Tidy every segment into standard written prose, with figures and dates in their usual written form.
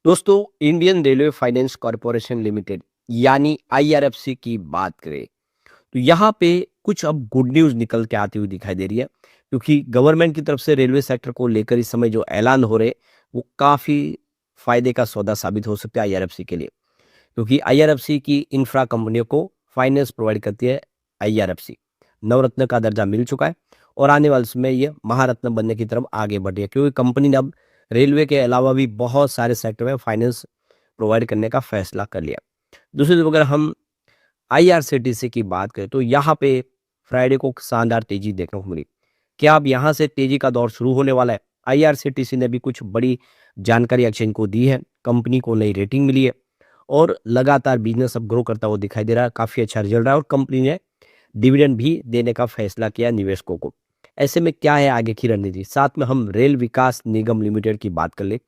दोस्तों, Indian railway finance corporation limited यानी IRFC की बात करें तो यहाँ पे कुछ अब गुड न्यूज़ निकल के आती हुई दिखाई दे रही है, क्योंकि गवर्नमेंट की तरफ से रेलवे सेक्टर को लेकर इस समय जो ऐलान हो रहे वो काफ़ी फायदे का सौदा साबित हो सकता है आईआरएफसी के लिए। क्योंकि आईआरएफसी की इंफ्रा कंपनियों को फाइनेंस प्रोवाइड करती है। आईआरएफसी नवरत्न का दर्जा मिल चुका है और आने वाले समय ये महारत्न बनने की तरफ आगे बढ़ रही है, क्योंकि कंपनी ने अब रेलवे के अलावा भी बहुत सारे सेक्टर में फाइनेंस प्रोवाइड करने का फैसला कर लिया। दूसरी तरफ अगर हम आईआरसीटीसी की बात करें तो यहाँ पे फ्राइडे को शानदार तेजी देखने को मिली। क्या अब यहाँ से तेजी का दौर शुरू होने वाला है? आईआरसीटीसी ने भी कुछ बड़ी जानकारी एक्सचेंज को दी है। कंपनी को नई रेटिंग मिली है और लगातार बिजनेस अब ग्रो करता हुआ दिखाई दे रहा है। काफ़ी अच्छा रिजल्ट रहा है और कंपनी ने डिविडेंड भी देने का फैसला किया निवेशकों को। ऐसे में क्या है आगे की रणनीति? साथ में हम रेल विकास निगम लिमिटेड की बात कर ले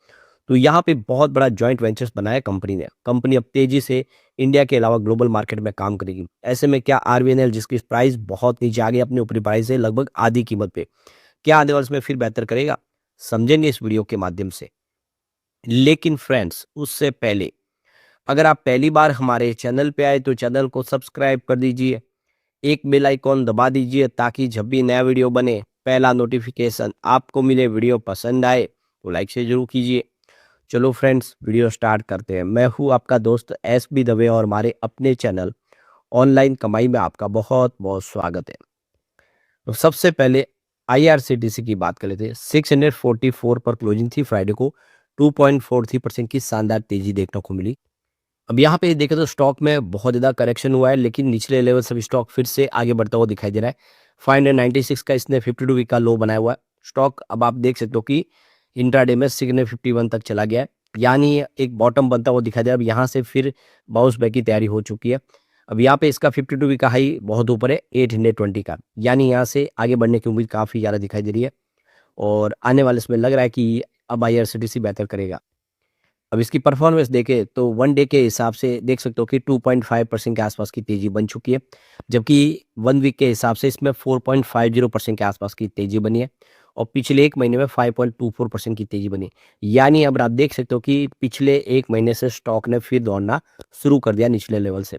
तो यहाँ पे बहुत बड़ा जॉइंट वेंचर्स बनाया कंपनी ने। कंपनी अब तेजी से इंडिया के अलावा ग्लोबल मार्केट में काम करेगी। ऐसे में क्या आरवीएनएल जिसकी प्राइस बहुत नीचे आ गई अपनी ऊपरी प्राइस से लगभग आधी कीमत पे, क्या आने वाले समय फिर बेहतर करेगा? समझेंगे इस वीडियो के माध्यम से। लेकिन फ्रेंड्स, उससे पहले अगर आप पहली बार हमारे चैनल पे आए तो चैनल को सब्सक्राइब कर दीजिए, एक बेल आइकॉन दबा दीजिए ताकि जब भी नया वीडियो बने पहला नोटिफिकेशन आपको मिले। वीडियो पसंद आए तो लाइक से जरूर कीजिए। चलो फ्रेंड्स, वीडियो स्टार्ट करते हैं। मैं हूँ आपका दोस्त एस बी दवे और हमारे अपने चैनल ऑनलाइन कमाई में आपका बहुत बहुत स्वागत है। तो सबसे पहले आईआरसीटीसी की बात कर लेते हैं। 644 पर क्लोजिंग थी फ्राइडे को। 2.43% की शानदार तेजी देखने को मिली। अब यहाँ पे देखें तो स्टॉक में बहुत ज़्यादा करेक्शन हुआ है, लेकिन निचले लेवल से भी स्टॉक फिर से आगे बढ़ता हुआ दिखाई दे रहा है। 596 का इसने 52 वीक का लो बनाया हुआ है। स्टॉक अब आप देख सकते हो कि इंट्राडे में 651 तक चला गया है, यानी एक बॉटम बनता हुआ दिखाई दे रहा है। अब यहाँ से फिर बाउंस बैक की तैयारी हो चुकी है। अब यहाँ पे इसका 52 वीक का हाई बहुत ऊपर है 820 का, यानी यहाँ से आगे बढ़ने की उम्मीद काफ़ी ज़्यादा दिखाई दे रही है और आने वाले इसमें लग रहा है कि अब आईआरसीटीसी बेहतर करेगा। अब इसकी परफॉर्मेंस देखें तो वन डे के हिसाब से देख सकते हो कि 2.5% के आसपास की तेजी बन चुकी है, जबकि वन वीक के हिसाब से इसमें 4.50% के आसपास की तेजी बनी है और पिछले एक महीने में 5.24% की तेजी बनी। यानी अब आप देख सकते हो कि पिछले एक महीने से स्टॉक ने फिर दौड़ना शुरू कर दिया निचले लेवल से।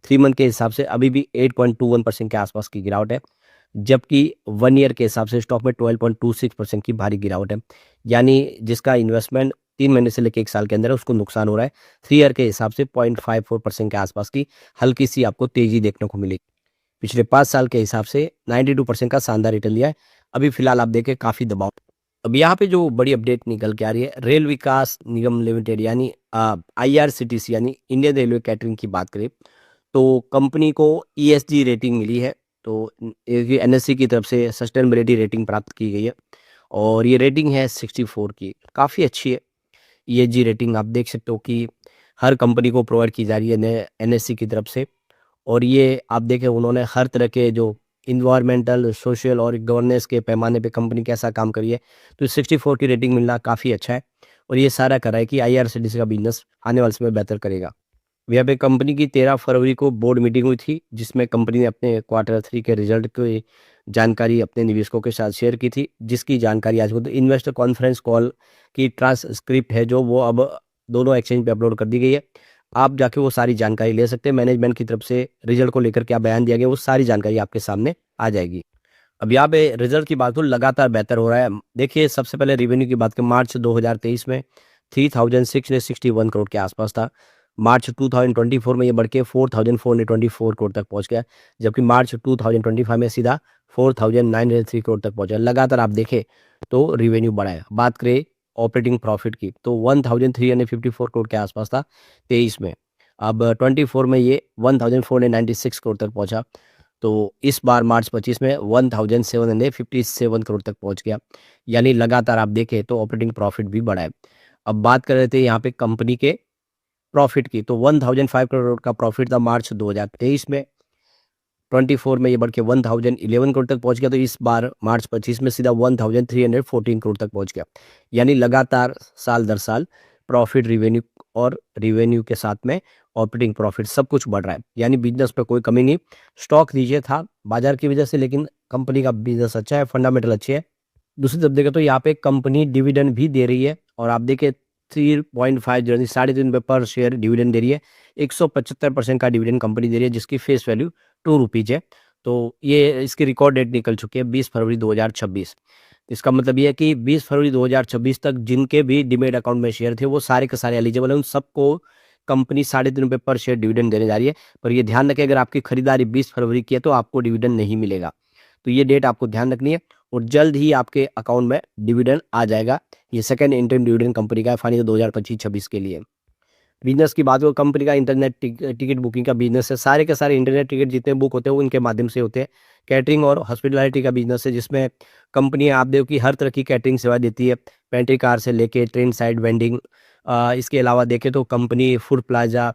3 मंथ के हिसाब से अभी भी 8.21% के आसपास की गिरावट है, जबकि 1 ईयर के हिसाब से स्टॉक में 12.26% की भारी गिरावट है। यानी जिसका इन्वेस्टमेंट 3 महीने से लेकर 1 साल के अंदर है उसको नुकसान हो रहा है। 3 ईयर के हिसाब से 0.54% के आसपास की हल्की सी आपको तेजी देखने को मिली। पिछले 5 साल के हिसाब से 92% का शानदार रिटर्न लिया है। अभी फिलहाल आप देखें काफ़ी दबाव। अब यहाँ पे जो बड़ी अपडेट निकल के आ रही है, रेल विकास निगम लिमिटेड यानी आईआरसीटीसी यानी इंडियन रेलवे कैटरिंग की बात करें तो कंपनी को ईएसजी रेटिंग मिली है। तो ये एनएससी की तरफ से सस्टेनेबिलिटी रेटिंग प्राप्त की गई है और ये रेटिंग है 64 की, काफ़ी अच्छी है। ईएसजी रेटिंग आप देख सकते हो कि हर कंपनी को प्रोवाइड की जा रही है एनएससी की तरफ से और ये आप देखें उन्होंने हर तरह के जो इन्वायरमेंटल, सोशल और गवर्नेंस के पैमाने पे कंपनी कैसा काम करी है, तो 64 की रेटिंग मिलना काफ़ी अच्छा है और ये सारा कर रहा है कि आईआरसीटीसी का बिजनेस आने वाले समय बेहतर करेगा। यहाँ पे कंपनी की 13 फरवरी को बोर्ड मीटिंग हुई थी, जिसमें कंपनी ने अपने क्वार्टर 3 के रिजल्ट की जानकारी अपने निवेशकों के साथ शेयर की थी, जिसकी जानकारी आज इन्वेस्टर कॉन्फ्रेंस कॉल की ट्रांसक्रिप्ट है जो वो अब दोनों एक्सचेंज पे अपलोड कर दी गई है। आप जाके वो सारी जानकारी ले सकते हैं। मैनेजमेंट की तरफ से रिजल्ट को लेकर क्या बयान दिया गया वो सारी जानकारी आपके सामने आ जाएगी। अब यहाँ पे रिजल्ट की बात हो लगातार बेहतर हो रहा है। देखिए सबसे पहले रेवेन्यू की बात करें, मार्च 2023 में 3661 करोड़ के आसपास था। मार्च 2024 में ये बढ़ के 4424 करोड़ तक पहुंच गया, जबकि मार्च 2025 में सीधा 4903 करोड़ तक पहुंचा। लगातार आप देखें तो रेवेन्यू बढ़ा है। बात करें ऑपरेटिंग प्रॉफिट की तो 1354 करोड़ के आसपास था 23 में। अब 24 में ये 1496 करोड़ तक पहुंचा। तो इस बार मार्च 25 में 1757 करोड़ तक पहुंच गया। यानी लगातार आप देखें तो ऑपरेटिंग प्रॉफिट भी बढ़ा है। अब बात कर रहे थे यहाँ पे कंपनी के प्रॉफिट की तो 1005 करोड़ का प्रॉफिट था मार्च 2023 में। 24 में ये बढ़ के 1011 करोड़ तक पहुंच गया। तो इस बार मार्च 25 में सीधा 1314 करोड़ तक पहुंच गया। यानी लगातार साल दर साल प्रॉफिट, रिवेन्यू और रिवेन्यू के साथ में ऑपरेटिंग प्रॉफिट सब कुछ बढ़ रहा है। यानी बिजनेस पे कोई कमी नहीं। स्टॉक नीचे था बाजार की वजह से, लेकिन कंपनी का बिजनेस अच्छा है, फंडामेंटल अच्छे है। दूसरी तरफ देखें तो यहाँ पे कंपनी डिविडेंड भी दे रही है और आप देखें 3.5 यानी ₹3.5 पर शेयर डिविडेंड दे रही है। 175% का डिविडेंड कंपनी दे रही है, जिसकी फेस वैल्यू ₹2 है। तो ये इसकी रिकॉर्ड डेट निकल चुकी है 20 फरवरी 2026। इसका मतलब ये है कि 20 फरवरी 2026 तक जिनके भी डीमैट अकाउंट में शेयर थे वो सारे के सारे एलिजिबल हैं। उन सबको कंपनी ₹3.5 पर शेयर डिविडेंड देने जा रही है। पर ये ध्यान रखें, अगर आपकी खरीदारी 20 फरवरी की है तो आपको डिविडेंड नहीं मिलेगा। तो ये डेट आपको ध्यान रखनी है और जल्द ही आपके अकाउंट में डिविडेंड आ जाएगा। ये सेकंड इंटरिम डिविडेंड कंपनी का है फाइनेंशियल 2025-26 के लिए। बिजनेस की बात हो, कंपनी का इंटरनेट टिकट बुकिंग का बिजनेस है। सारे के सारे इंटरनेट टिकट जितने बुक होते हैं वो इनके माध्यम से होते हैं। कैटरिंग और हॉस्पिटैलिटी का बिजनेस है, जिसमें कंपनी आप देखो कि हर तरह की कैटरिंग सेवा देती है, पेंट्री कार से लेके ट्रेन साइड वेंडिंग। इसके अलावा देखें तो कंपनी फूड प्लाजा,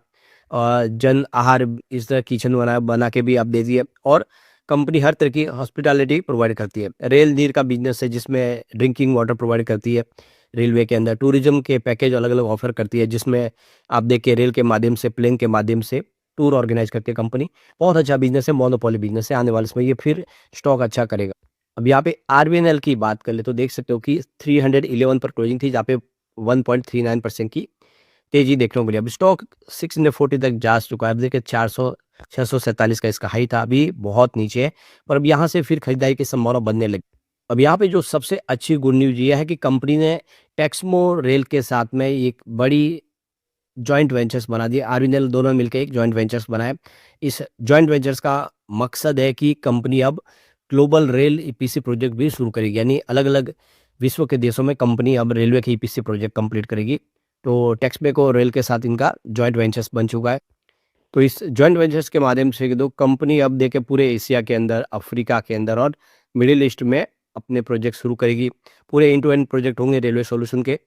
जन आहार, इस तरह किचन बना के भी आप देती है। और कंपनी हर तरह की हॉस्पिटैलिटी प्रोवाइड करती है। रेल नीर का बिजनेस है, जिसमें ड्रिंकिंग वाटर प्रोवाइड करती है रेलवे के अंदर। टूरिज्म के पैकेज अलग अलग ऑफर करती है, जिसमें आप देखिए रेल के माध्यम से, प्लेन के माध्यम से टूर ऑर्गेनाइज करती है कंपनी। बहुत अच्छा बिजनेस है, मोनोपोली बिजनेस है। आने वाले समय ये फिर स्टॉक अच्छा करेगा। अब यहाँ पे आरबीएनएल की बात कर ले तो देख सकते हो कि 311 पर क्लोजिंग थी, जहाँ पे 1.39% की तेजी देखने को मिली। अब स्टॉक 640 तक जा चुका है। अब देखिए 647 का इसका हाई था, अभी बहुत नीचे है, पर अब यहाँ से फिर खरीदारी की संभावना बनने लगी। अब यहाँ पे जो सबसे अच्छी गुड न्यूज ये है कि कंपनी ने टेक्समो रेल के साथ में एक बड़ी जॉइंट वेंचर्स बना दिए। आरबीएनएल दोनों मिलकर एक जॉइंट वेंचर्स बनाए। इस जॉइंट वेंचर्स का मकसद है कि कंपनी अब ग्लोबल रेल ईपीसी प्रोजेक्ट भी शुरू करेगी, यानी अलग अलग विश्व के देशों में कंपनी अब रेलवे की ईपीसी प्रोजेक्ट कंप्लीट करेगी। तो टेक्समेको रेल के साथ इनका जॉइंट वेंचर्स बन चुका है। तो इस जॉइंट वेंचर्स के माध्यम से दो कंपनी अब देखे पूरे एशिया के अंदर, अफ्रीका के अंदर और मिडिल ईस्ट में अपने प्रोजेक्ट शुरू करेगी। पूरे एंड टू एंड प्रोजेक्ट होंगे रेलवे सॉल्यूशन के।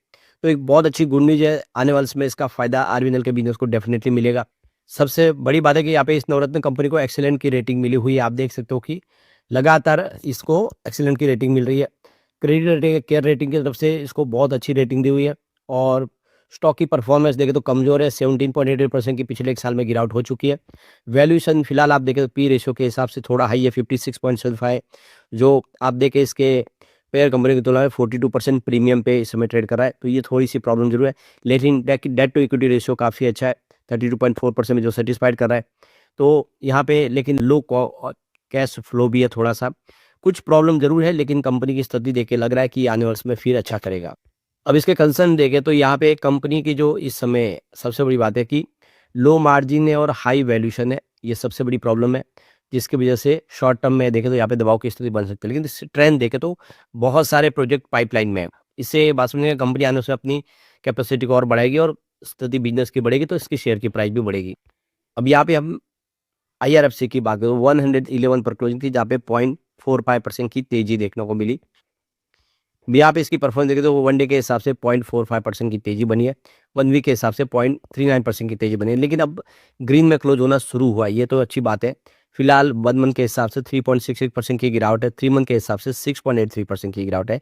तो एक बहुत अच्छी गुड न्यूज है। आने वाले समय इसका फायदा आरबीएनएल के बिजनेस को डेफिनेटली मिलेगा। सबसे बड़ी बात है कि यहाँ पे इस नवरत्न कंपनी को एक्सीलेंट की रेटिंग मिली हुई है। आप देख सकते हो कि लगातार इसको एक्सीलेंट की रेटिंग मिल रही है। क्रेडिट रेटिंग, केयर रेटिंग की तरफ से इसको बहुत अच्छी रेटिंग दी हुई है। और स्टॉक की परफॉर्मेंस देखें तो कमजोर है, 17.88% की पिछले एक साल में गिरावट हो चुकी है। वैल्यूएशन फिलहाल आप देखें तो पी रेशियो के हिसाब से थोड़ा हाई है, 56.75, जो आप देखें इसके पेयर कंपनी की तुलना में 42% प्रीमियम पे इस समय ट्रेड कर रहा है। तो ये थोड़ी सी प्रॉब्लम जरूर है, लेकिन डेट टू इक्विटी रेशियो काफ़ी अच्छा है, 32.4% में, जो सेटिस्फाइड कर रहा है। तो यहाँ पे लेकिन लो कैश फ्लो भी है थोड़ा सा, कुछ प्रॉब्लम जरूर है, लेकिन कंपनी की स्थिति देख के लग रहा है कि आने वाले समय फिर अच्छा करेगा। अब इसके कंसर्न देखें तो यहाँ पे कंपनी की जो इस समय सबसे बड़ी बात है कि लो मार्जिन है और हाई वैल्यूएशन है। ये सबसे बड़ी प्रॉब्लम है, जिसकी वजह से शॉर्ट टर्म में देखें तो यहाँ पे दबाव की स्थिति बन सकती है। लेकिन इस ट्रेंड देखें तो बहुत सारे प्रोजेक्ट पाइपलाइन में है। इससे बात समझिए कंपनी आने से अपनी कैपेसिटी को और बढ़ाएगी और स्थिति बिजनेस की बढ़ेगी, तो इसकी शेयर की प्राइस भी बढ़ेगी। अब यहाँ पे हम आईआरएफसी की बात करें, 111 पर क्लोजिंग थी, जहाँ पे 0.45% की तेजी देखने को मिली। भी आप इसकी परफॉर्मेंस देखें तो वो वन डे के हिसाब से 0.45% की तेजी बनी है, 1 वीक के हिसाब से 0.39% की तेजी बनी है। लेकिन अब ग्रीन में क्लोज होना शुरू हुआ है, ये तो अच्छी बात है। फिलहाल 1 मंथ के हिसाब से 3.66% की गिरावट है, 3 मंथ के हिसाब से 6.83% की गिरावट है,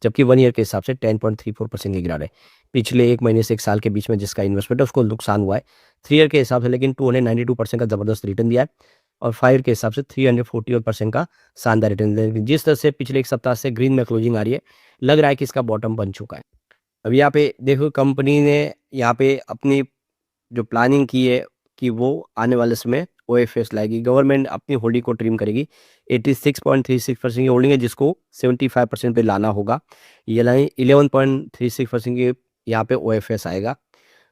जबकि 1 ईयर के हिसाब से 10.34% की गिरावट है। पिछले 1 महीने से 1 साल के बीच में जिसका इन्वेस्टमेंट है उसको नुकसान हुआ है। 3 ईयर के हिसाब से लेकिन 292% का जबरदस्त रिटर्न दिया है, और 5 ईयर के हिसाब से 341% का शानदार रिटर्न दिया है। जिस तरह से पिछले एक सप्ताह से ग्रीन में क्लोजिंग आ रही है, लग रहा है कि इसका बॉटम बन चुका है। अब यहाँ पे देखो कंपनी ने यहाँ पे अपनी जो प्लानिंग की है कि वो आने वाले समय ओएफएस लाएगी। गवर्नमेंट अपनी होल्डिंग को ट्रिम करेगी। 86.36% की होल्डिंग है, जिसको 75% पे लाना होगा। यानी 11.36% की यहाँ पे ओएफएस आएगा।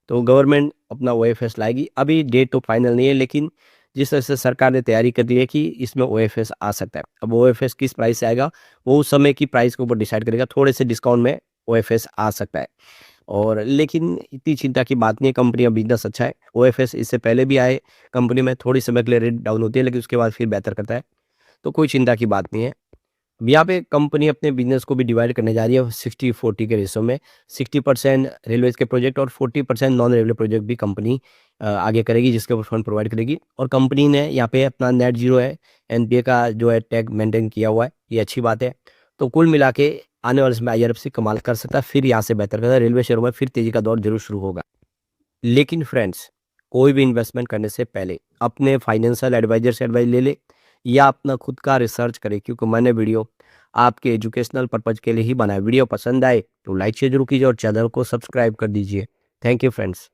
तो गवर्नमेंट अपना ओएफएस लाएगी। अभी डेट तो फाइनल नहीं है, लेकिन जिस तरह से सरकार ने तैयारी कर दी है कि इसमें ओएफएस आ सकता है। अब ओएफएस किस प्राइस से आएगा वो उस समय की प्राइस के ऊपर डिसाइड करेगा। थोड़े से डिस्काउंट में ओएफएस आ सकता है, और लेकिन इतनी चिंता की बात नहीं है, कंपनी का बिजनेस अच्छा है। ओएफएस इससे पहले भी आए कंपनी में, थोड़ी समय के लिए रेट डाउन होती है, लेकिन उसके बाद फिर बेहतर करता है, तो कोई चिंता की बात नहीं है। यहाँ पे कंपनी अपने बिजनेस को भी डिवाइड करने जा रही है 60-40 के रेशो में। 60% रेलवेज के प्रोजेक्ट और 40% नॉन रेलवे प्रोजेक्ट भी कंपनी आगे करेगी, जिसके ऊपर फंड प्रोवाइड करेगी। और कंपनी ने यहाँ पे अपना नेट जीरो है, एनपीए का जो है टैग मेंटेन किया हुआ है, ये अच्छी बात है। तो कुल मिला के आने वाले समय आईआरएफसी कमाल कर सकता है, फिर यहाँ से बेहतर करता है। रेलवे शेयरों में फिर तेजी का दौर जरूर शुरू होगा। लेकिन फ्रेंड्स, कोई भी इन्वेस्टमेंट करने से पहले अपने फाइनेंशियल एडवाइजर से एडवाइस ले ले, या अपना खुद का रिसर्च करें, क्योंकि मैंने वीडियो आपके एजुकेशनल पर्पज के लिए ही बना है। वीडियो पसंद आए तो लाइक शेयर जरूर कीजिए और चैनल को सब्सक्राइब कर दीजिए। Thank you friends.